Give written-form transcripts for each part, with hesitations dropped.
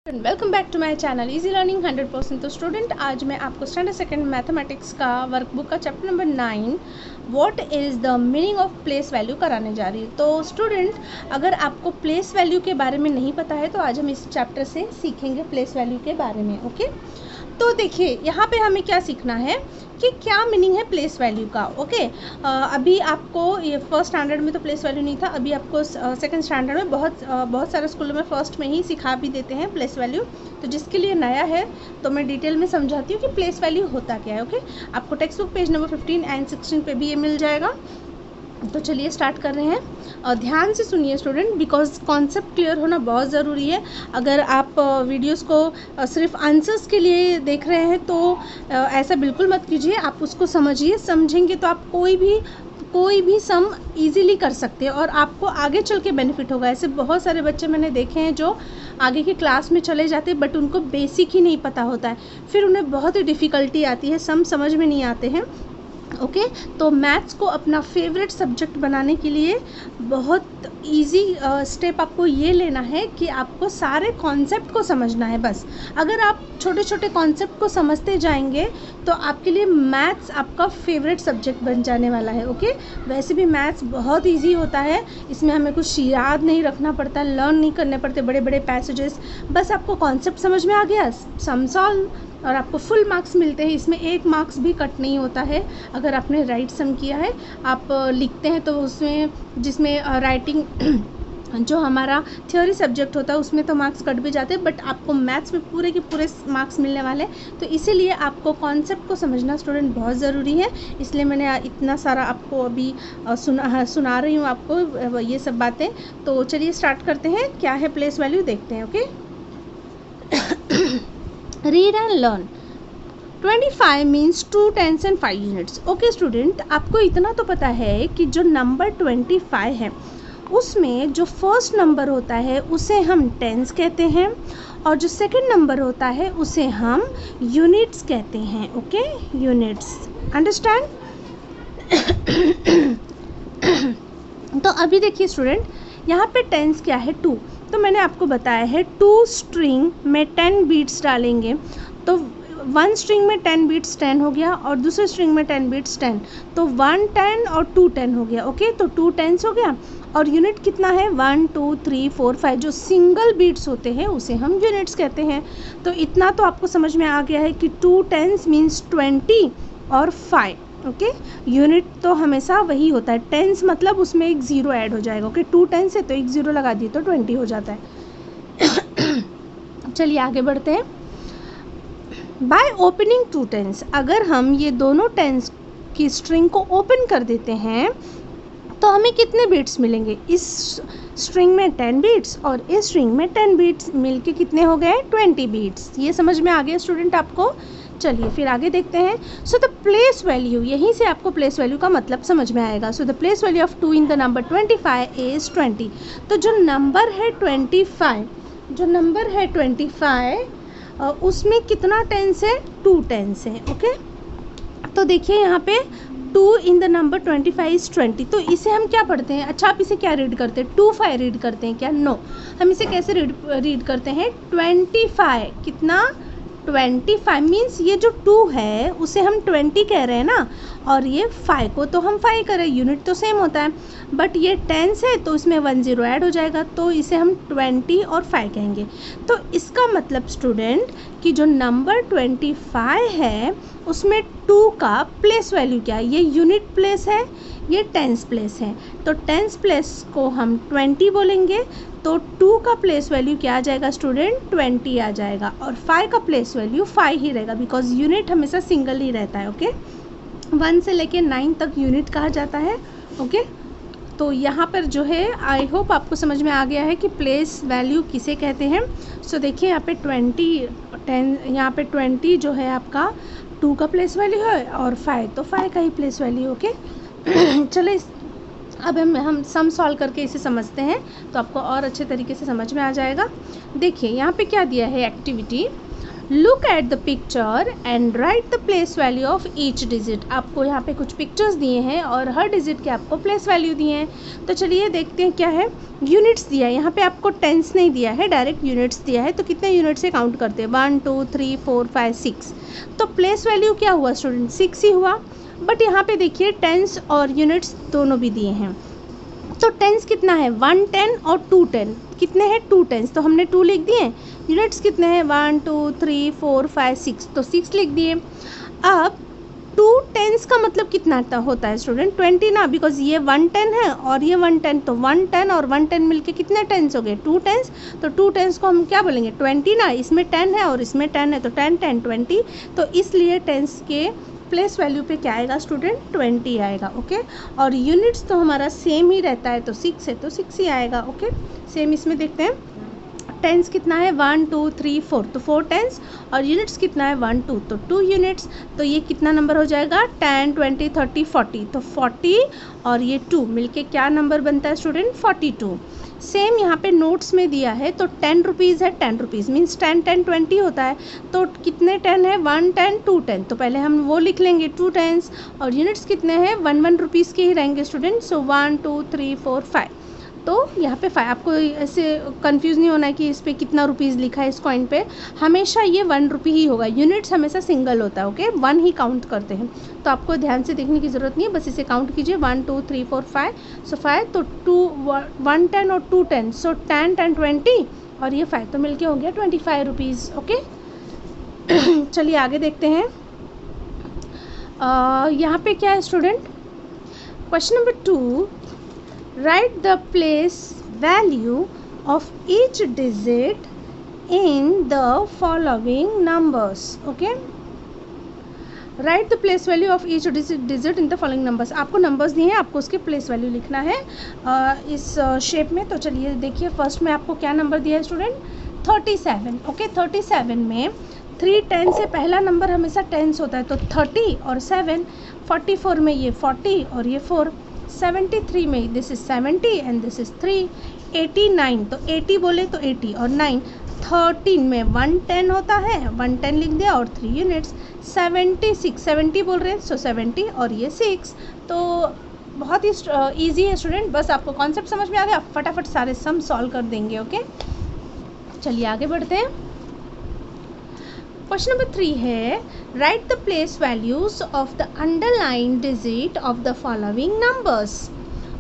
Welcome back to my channel easy learning 100%। तो student, आज मैं आपको स्टैंडर्ड सेकंड मैथमेटिक्स का वर्कबुक का chapter number 9 what is the meaning of place value कराने जा रही है। तो स्टूडेंट, अगर आपको प्लेस वैल्यू के बारे में नहीं पता है तो आज हम इस चैप्टर से सीखेंगे प्लेस वैल्यू के बारे में। ओके, तो देखिए यहाँ पे हमें क्या सीखना है कि क्या मीनिंग है प्लेस वैल्यू का। ओके, अभी आपको ये फर्स्ट स्टैंडर्ड में तो प्लेस वैल्यू नहीं था, अभी आपको सेकंड स्टैंडर्ड में बहुत सारे स्कूलों में फर्स्ट में ही सिखा भी देते हैं प्लेस वैल्यू। तो जिसके लिए नया है तो मैं डिटेल में समझाती हूँ कि प्लेस वैल्यू होता क्या है। ओके, आपको text book page number 15 and 16 पे भी ये मिल जाएगा। तो चलिए स्टार्ट कर रहे हैं और ध्यान से सुनिए स्टूडेंट, बिकॉज कॉन्सेप्ट क्लियर होना बहुत ज़रूरी है। अगर आप वीडियोस को सिर्फ आंसर्स के लिए देख रहे हैं तो ऐसा बिल्कुल मत कीजिए। आप उसको समझिए, समझेंगे तो आप कोई भी सम इजीली कर सकते हैं और आपको आगे चल के बेनिफिट होगा। ऐसे बहुत सारे बच्चे मैंने देखे हैं जो आगे की क्लास में चले जाते हैं बट उनको बेसिक ही नहीं पता होता है, फिर उन्हें बहुत ही डिफ़िकल्टी आती है, सम समझ में नहीं आते हैं। ओके, तो मैथ्स को अपना फेवरेट सब्जेक्ट बनाने के लिए बहुत इजी स्टेप आपको ये लेना है कि आपको सारे कॉन्सेप्ट को समझना है। बस अगर आप छोटे छोटे कॉन्सेप्ट को समझते जाएंगे तो आपके लिए मैथ्स आपका फेवरेट सब्जेक्ट बन जाने वाला है। ओके, वैसे भी मैथ्स बहुत इजी होता है, इसमें हमें कुछ याद नहीं रखना पड़ता, लर्न नहीं करने पड़ते बड़े बड़े पैसेजेस। बस आपको कॉन्सेप्ट समझ में आ गया, सम सॉल्व, और आपको फुल मार्क्स मिलते हैं। इसमें 1 मार्क्स भी कट नहीं होता है अगर आपने राइट सम किया है। आप लिखते हैं तो उसमें जिसमें राइटिंग जो हमारा थ्योरी सब्जेक्ट होता है उसमें तो मार्क्स कट भी जाते हैं, बट आपको मैथ्स में पूरे के पूरे मार्क्स मिलने वाले हैं। तो इसीलिए आपको कॉन्सेप्ट को समझना स्टूडेंट बहुत ज़रूरी है, इसलिए मैंने इतना सारा आपको अभी सुना रही हूँ आपको ये सब बातें। तो चलिए स्टार्ट करते हैं, क्या है प्लेस वैल्यू देखते हैं। Okay, read and learn. 25 means 2 10s and 5 units. Okay student, आपको इतना तो पता है कि जो नंबर 25 है उसमें जो फर्स्ट नंबर होता है उसे हम टेंस कहते हैं और जो सेकंड नंबर होता है उसे हम यूनिट्स कहते हैं। Okay, units, understand. तो अभी देखिए स्टूडेंट, यहाँ पे टेंस क्या है, 2। तो मैंने आपको बताया है 2 स्ट्रिंग में 10 बीट्स डालेंगे तो 1 स्ट्रिंग में 10 बीट्स 10 हो गया और दूसरे स्ट्रिंग में 10 बीट्स 10, तो 1 10 और 2 10 हो गया। ओके, तो 2 10s हो गया और यूनिट कितना है 1 2 3 4 5, जो सिंगल बीट्स होते हैं उसे हम यूनिट्स कहते हैं। तो इतना तो आपको समझ में आ गया है कि 2 10s मीन्स 20 और 5। ओके, यूनिट तो हमेशा वही होता है, टेंस मतलब उसमें एक ज़ीरो ऐड हो जाएगा। ओके, 2 10s है तो एक ज़ीरो लगा दिए तो 20 हो जाता है। चलिए आगे बढ़ते हैं। बाय ओपनिंग 2 10s, अगर हम ये दोनों टेंस की स्ट्रिंग को ओपन कर देते हैं तो हमें कितने बीट्स मिलेंगे, इस स्ट्रिंग में 10 बीट्स और इस स्ट्रिंग में 10 बीट्स मिलके कितने हो गए 20 बीट्स। ये समझ में आ गया स्टूडेंट आपको। चलिए फिर आगे देखते हैं। सो द प्लेस वैल्यू, यहीं से आपको प्लेस वैल्यू का मतलब समझ में आएगा। So the place value of 2 in the number 25 is 20। तो जो नंबर है 25, उसमें कितना टेंस है, 2 10s है। ओके, तो देखिए यहाँ पे 2 इन द नंबर 25 इज़ 20। तो इसे हम क्या पढ़ते हैं, अच्छा आप इसे क्या रीड करते हैं, 25 रीड करते हैं क्या, नो, हम इसे कैसे रीड करते हैं 25, कितना 25 मीन्स ये जो 2 है उसे हम 20 कह रहे हैं ना, और ये 5 को तो हम 5 कह रहे हैं, यूनिट तो सेम होता है, बट ये 10s है तो इसमें 1 0 ऐड हो जाएगा तो इसे हम 20 और 5 कहेंगे। तो इसका मतलब स्टूडेंट कि जो नंबर 25 है उसमें 2 का प्लेस वैल्यू क्या है, ये यूनिट प्लेस है, ये टेंस प्लेस है। तो टेंस प्लेस को हम 20 बोलेंगे तो 2 का प्लेस वैल्यू क्या आ जाएगा स्टूडेंट 20 आ जाएगा और 5 का प्लेस वैल्यू 5 ही रहेगा, बिकॉज यूनिट हमेशा सिंगल ही रहता है। ओके, 1 से लेके 9 तक यूनिट कहा जाता है। ओके, तो यहाँ पर जो है आई होप आपको समझ में आ गया है कि प्लेस वैल्यू किसे कहते हैं। सो देखिए यहाँ पे यहाँ पे 20 जो है आपका 2 का प्लेस वैल्यू है और 5 तो 5 का ही प्लेस वैल्यू। ओके, चलो अब हम सम सॉल्व करके इसे समझते हैं तो आपको और अच्छे तरीके से समझ में आ जाएगा। देखिए यहाँ पे क्या दिया है activity, look at the picture and right the place value of each digit. आपको यहाँ पे कुछ पिक्चर्स दिए हैं और हर डिजिट के आपको प्लेस वैल्यू दिए हैं। तो चलिए देखते हैं क्या है। यूनिट्स दिया है, यहाँ पे आपको टेंस नहीं दिया है, डायरेक्ट यूनिट्स दिया है। तो कितने यूनिट से काउंट करते हैं, 1 2 3 4 5 6। तो प्लेस वैल्यू क्या हुआ स्टूडेंट, 6 ही हुआ। बट यहाँ पे देखिए टेंस और यूनिट्स दोनों भी दिए हैं। तो टेंस कितना है, 1 10 और 2 10। कितने हैं, 2 टेंस, तो हमने 2 लिख दिए। यूनिट्स कितने हैं, 1 2 3 4 5 6, तो 6 लिख दिए। अब 2 टेंस का मतलब कितना होता है स्टूडेंट, 20 ना, बिकॉज ये 1 10 है और ये 1 10, तो 1 10 और 1 10 मिलके कितने टेंस हो गए, 2 टेंस। तो 2 टेंस को हम क्या बोलेंगे, 20 ना, इसमें 10 है और इसमें 10 है, तो 10 10 20। तो इसलिए टेंस के प्लेस वैल्यू पे क्या आएगा स्टूडेंट, 20 आएगा। ओके, और यूनिट्स तो हमारा सेम ही रहता है, तो 6 है तो 6 ही आएगा। ओके, सेम इसमें देखते हैं। टेंस कितना है, 1 2 3 4, तो 4 टेंस, और यूनिट्स कितना है 1 2, तो 2 यूनिट्स। तो ये कितना नंबर हो जाएगा, 10 20 30 40, तो 40 और ये 2 मिलके क्या नंबर बनता है स्टूडेंट, 42। सेम यहाँ पे नोट्स में दिया है, तो 10 रुपीज़ है, 10 रुपीज़ मीन्स 10 10 20 होता है। तो कितने 10 है, 1 10 2 10, तो पहले हम वो लिख लेंगे 2 टेंस। और यूनिट्स कितने हैं, 1 1 रुपीज़ के ही रहेंगे स्टूडेंट। सो 1 2 3 4 5, तो यहाँ पे 5। आपको ऐसे कंफ्यूज नहीं होना है कि इस पर कितना रुपीज़ लिखा है इस कॉइन पे, हमेशा ये 1 रुपी ही होगा। यूनिट्स हमेशा सिंगल होता है, ओके, 1 ही काउंट करते हैं। तो आपको ध्यान से देखने की ज़रूरत नहीं है, बस इसे काउंट कीजिए, 1 2 3 4 5। सो 5, तो 1 10 और 2 10, सो 10 10 20 और ये 5, तो मिलके हो गया 25 रुपीज़। ओके, चलिए आगे देखते हैं। यहाँ पे क्या है student, question number 2, write the place value of each digit in the following numbers. Okay, write the place value of each digit in the following numbers। आपको नंबर्स दिए हैं, आपको उसके प्लेस वैल्यू लिखना है इस शेप में। तो चलिए देखिए, फर्स्ट में आपको क्या नंबर दिया है स्टूडेंट, 37। ओके, 37 में 3 10 से पहला नंबर हमेशा टेंस होता है, तो 30 और 7। 44 में ये 40 और ये 4। 73 में this is 70 and this is 3। 89, तो 80 बोले तो 80 और 9। 13 में 110 होता है, 110 लिख दिया और 3 यूनिट्स। 76 70 बोल रहे हैं, सो 70 और ये 6। तो बहुत ही ईजी है स्टूडेंट, बस आपको कॉन्सेप्ट समझ में आ गया, फटाफट सारे सम सॉल्व कर देंगे। ओके, चलिए आगे बढ़ते हैं। क्वेश्चन नंबर 3 है, right the place values of the underline digit of the following numbers.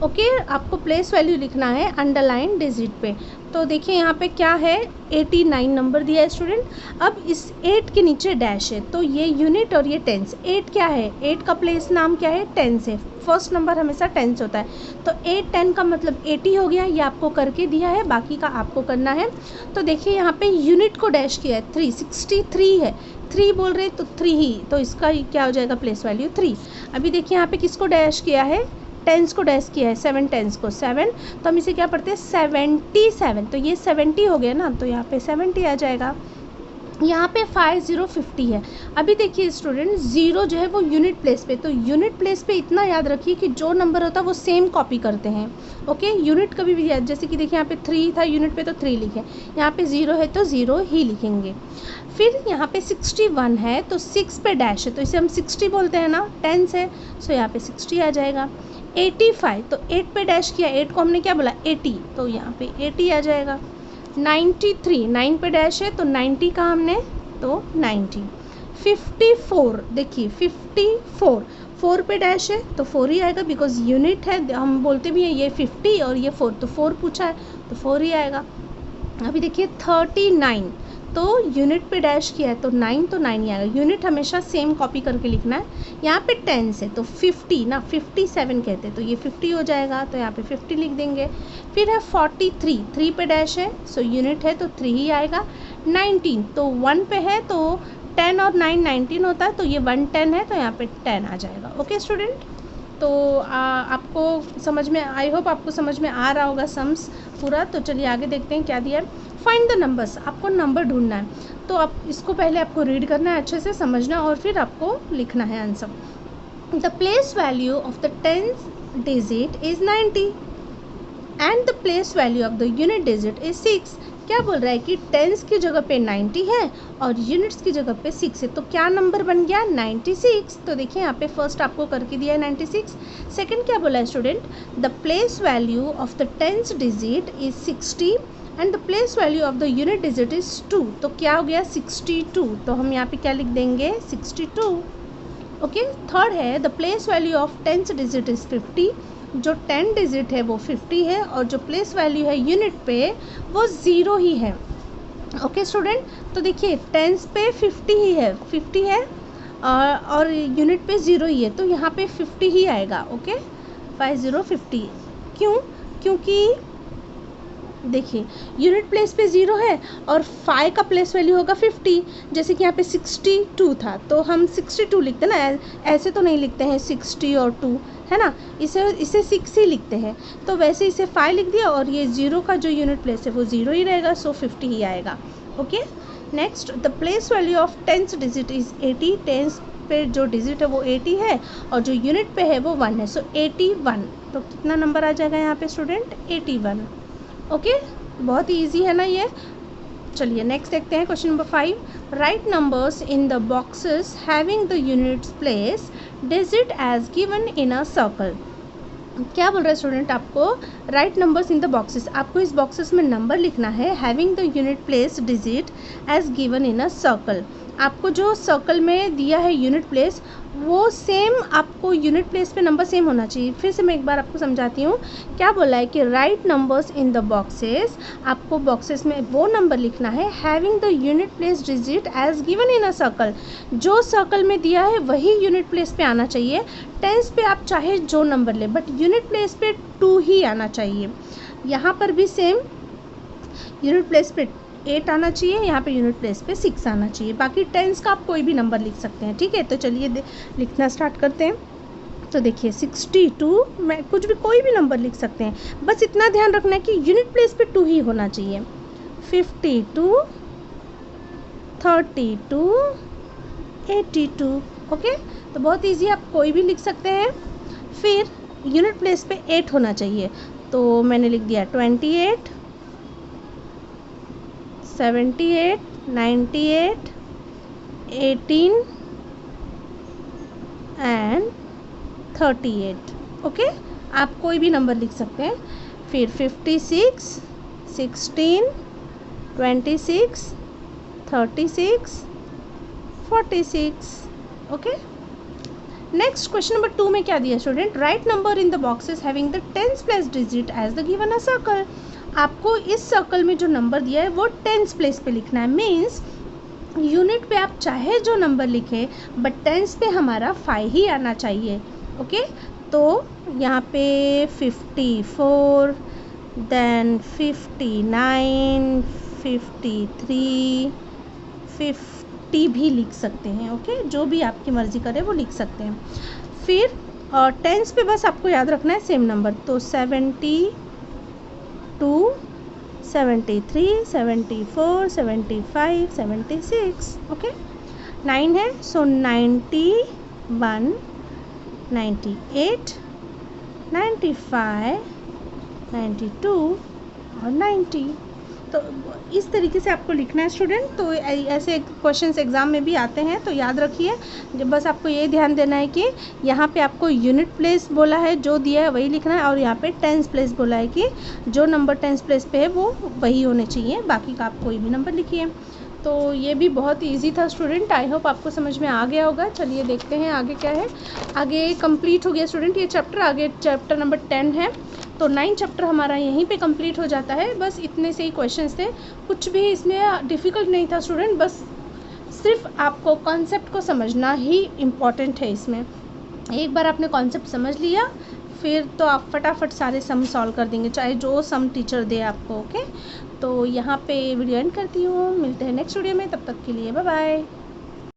Okay, आपको प्लेस वैल्यू लिखना है अंडरलाइन डिजिट पे। तो देखिए यहाँ पे क्या है, 89 नंबर दिया है स्टूडेंट। अब इस 8 के नीचे डैश है, तो ये यूनिट और ये टेंस। 8 क्या है, 8 का प्लेस नाम क्या है, टेंस है। फर्स्ट नंबर हमेशा टेंस होता है, तो 8 10 का मतलब 80 हो गया। ये आपको करके दिया है, बाकी का आपको करना है। तो देखिए यहाँ पे यूनिट को डैश किया है, 363 है, 3 बोल रहे तो 3 ही, तो इसका क्या हो जाएगा प्लेस वैल्यू 3। अभी देखिए यहाँ पे किसको डैश किया है, टेंस को डैश किया है, 7 टेंस को 7, तो हम इसे क्या पढ़ते हैं 77। तो ये 70 हो गया ना, तो यहाँ पे 70 आ जाएगा। यहाँ पे 5050 है। अभी देखिए स्टूडेंट, 0 जो है वो यूनिट प्लेस पे, तो यूनिट प्लेस पे इतना याद रखिए कि जो नंबर होता है वो सेम कॉपी करते हैं। ओके, यूनिट कभी भी याद, जैसे कि देखिए यहाँ पे 3 था यूनिट पे, तो 3 लिखे। यहाँ पे 0 है तो 0 ही लिखेंगे। फिर यहाँ पे 61 है, तो 6 पे डैश है, तो इसे हम 60 बोलते हैं ना, टेंस है, सो यहाँ पे 60 आ जाएगा। 85, तो 8 पे डैश किया, 8 को हमने क्या बोला 80, तो यहाँ पे 80 आ जाएगा। 93, 9 पे डैश है, तो 90 का हमने, तो 90। 54, देखिए 54, 4 पे डैश है, तो 4 ही आएगा, बिकॉज यूनिट है, हम बोलते भी हैं ये 50 और ये 4, तो 4 पूछा है तो 4 ही आएगा। अभी देखिए 39, तो यूनिट पे डैश किया है, तो 9, तो 9 ही आएगा। यूनिट हमेशा सेम कॉपी करके लिखना है। यहाँ पे टेंस है, तो 50 ना, 57 कहते हैं, तो ये 50 हो जाएगा, तो यहाँ पे 50 लिख देंगे। फिर है 43, 3 पे डैश है, सो यूनिट है तो 3 ही आएगा। 19, तो 1 पे है, तो 10 और 9 19 होता है, तो ये 110 है, तो यहाँ पे 10 आ जाएगा। ओके स्टूडेंट, तो आपको समझ में, आई होप आपको समझ में आ रहा होगा सम्स पूरा। तो चलिए आगे देखते हैं क्या दिया है। फाइंड द नंबर्स, आपको नंबर ढूंढना है, तो आप इसको पहले आपको रीड करना है, अच्छे से समझना, और फिर आपको लिखना है answer. The place value of the 10th digit is 90 and the place value of the unit digit is 6. क्या बोल रहा है कि टेंस की जगह पे 90 है और यूनिट्स की जगह पे 6 है, तो क्या नंबर बन गया 96। तो देखिए यहाँ पे फर्स्ट आपको करके दिया है 96। सेकंड क्या बोला है student, the place value of the tens digit is 60 and the place value of the unit digit is 2। तो क्या हो गया 62, तो हम यहाँ पे क्या लिख देंगे 62। ओके, थर्ड है the place value of tens digit is 50। जो 10 डिजिट है वो 50 है और जो प्लेस वैल्यू है यूनिट पे वो 0 ही है। ओके स्टूडेंट, तो देखिए टेंस पे 50 है और यूनिट पे 0 ही है, तो यहाँ पे 50 ही आएगा। ओके 50 क्यों, क्योंकि देखिए यूनिट प्लेस पे 0 है और 5 का प्लेस वैल्यू होगा 50। जैसे कि यहाँ पे 62 था तो हम 62 लिखते हैं ना, ऐसे तो नहीं लिखते हैं 60 और 2, है ना, इसे 6 ही लिखते हैं। तो वैसे इसे 5 लिख दिया और ये 0 का जो यूनिट प्लेस है वो 0 ही रहेगा, सो 50 ही आएगा। Okay, next the place value of tens digit is 80। Tens पे जो डिजिट है वो 80 है और जो यूनिट पे है वो 1 है, सो 81। तो कितना नंबर आ जाएगा यहाँ पे स्टूडेंट 81। ओके, बहुत ही ईजी है ना ये। चलिए नेक्स्ट देखते हैं question number 5। Write numbers in the boxes having the units place digit as given in a circle. क्या बोल रहा है स्टूडेंट, आपको write numbers in the boxes, आपको इस बॉक्सेस में नंबर लिखना है having the unit place digit as given in a circle. आपको जो सर्कल में दिया है यूनिट प्लेस वो सेम, आपको यूनिट प्लेस पे नंबर सेम होना चाहिए। फिर से मैं एक बार आपको समझाती हूँ। क्या बोला है कि write numbers in the boxes, आपको बॉक्सेस में वो नंबर लिखना है having the unit place digit as given in a circle. जो सर्कल में दिया है वही यूनिट प्लेस पे आना चाहिए। टेंस पे आप चाहे जो नंबर ले, बट यूनिट प्लेस पे 2 ही आना चाहिए। यहाँ पर भी सेम, यूनिट प्लेस पे 8 आना चाहिए, यहाँ पे यूनिट प्लेस पे 6 आना चाहिए। बाकी टेंस का आप कोई भी नंबर लिख सकते हैं, ठीक है। तो चलिए लिखना स्टार्ट करते हैं। तो देखिए 62 में कुछ भी कोई भी नंबर लिख सकते हैं, बस इतना ध्यान रखना है कि यूनिट प्लेस पे 2 ही होना चाहिए। 52, 32, 82। ओके, तो बहुत ईजी, आप कोई भी लिख सकते हैं। फिर यूनिट प्लेस पे 8 होना चाहिए, तो मैंने लिख दिया 28, 78, 98, 18 एंड 38। ओके, आप कोई भी नंबर लिख सकते हैं। फिर 56, 16, 26, 36, 46। ओके, नेक्स्ट क्वेश्चन नंबर 2 में क्या दिया student, write number in the boxes having the tens place digit as the given a circle. आपको इस सर्कल में जो नंबर दिया है वो टेंस प्लेस पे लिखना है। मीन्स यूनिट पे आप चाहे जो नंबर लिखें, बट टेंस पे हमारा 5 ही आना चाहिए। ओके, तो यहाँ पे 54, देन 59, 53, 50 भी लिख सकते हैं। ओके, जो भी आपकी मर्ज़ी करे वो लिख सकते हैं। फिर और टेंस पे बस आपको याद रखना है सेम नंबर, तो 72, 73, 74, 75, 76। ओके, 9 है, सो 91, 98, 95, 92 और 90। तो इस तरीके से आपको लिखना है स्टूडेंट। तो ऐसे क्वेश्चंस एग्ज़ाम में भी आते हैं, तो याद रखिए। जब बस आपको ये ध्यान देना है कि यहाँ पे आपको यूनिट प्लेस बोला है, जो दिया है वही लिखना है, और यहाँ पे टेंस प्लेस बोला है कि जो नंबर टेंस प्लेस पे है वो वही होने चाहिए, बाकी का आप कोई भी नंबर लिखिए। तो ये भी बहुत ईजी था स्टूडेंट, आई होप आपको समझ में आ गया होगा। चलिए देखते हैं आगे क्या है। आगे कंप्लीट हो गया स्टूडेंट ये चैप्टर, आगे चैप्टर नंबर 10 है। तो 9 चैप्टर हमारा यहीं पे कंप्लीट हो जाता है। बस इतने से ही क्वेश्चंस थे, कुछ भी इसमें डिफ़िकल्ट नहीं था स्टूडेंट, बस सिर्फ आपको कॉन्सेप्ट को समझना ही इम्पॉर्टेंट है। इसमें एक बार आपने कॉन्सेप्ट समझ लिया, फिर तो आप फटाफट सारे सम सॉल्व कर देंगे, चाहे जो सम टीचर दे आपको। ओके, तो यहाँ पे वीडियो एंड करती हूँ, मिलते हैं नेक्स्ट वीडियो में, तब तक के लिए बाय बाय।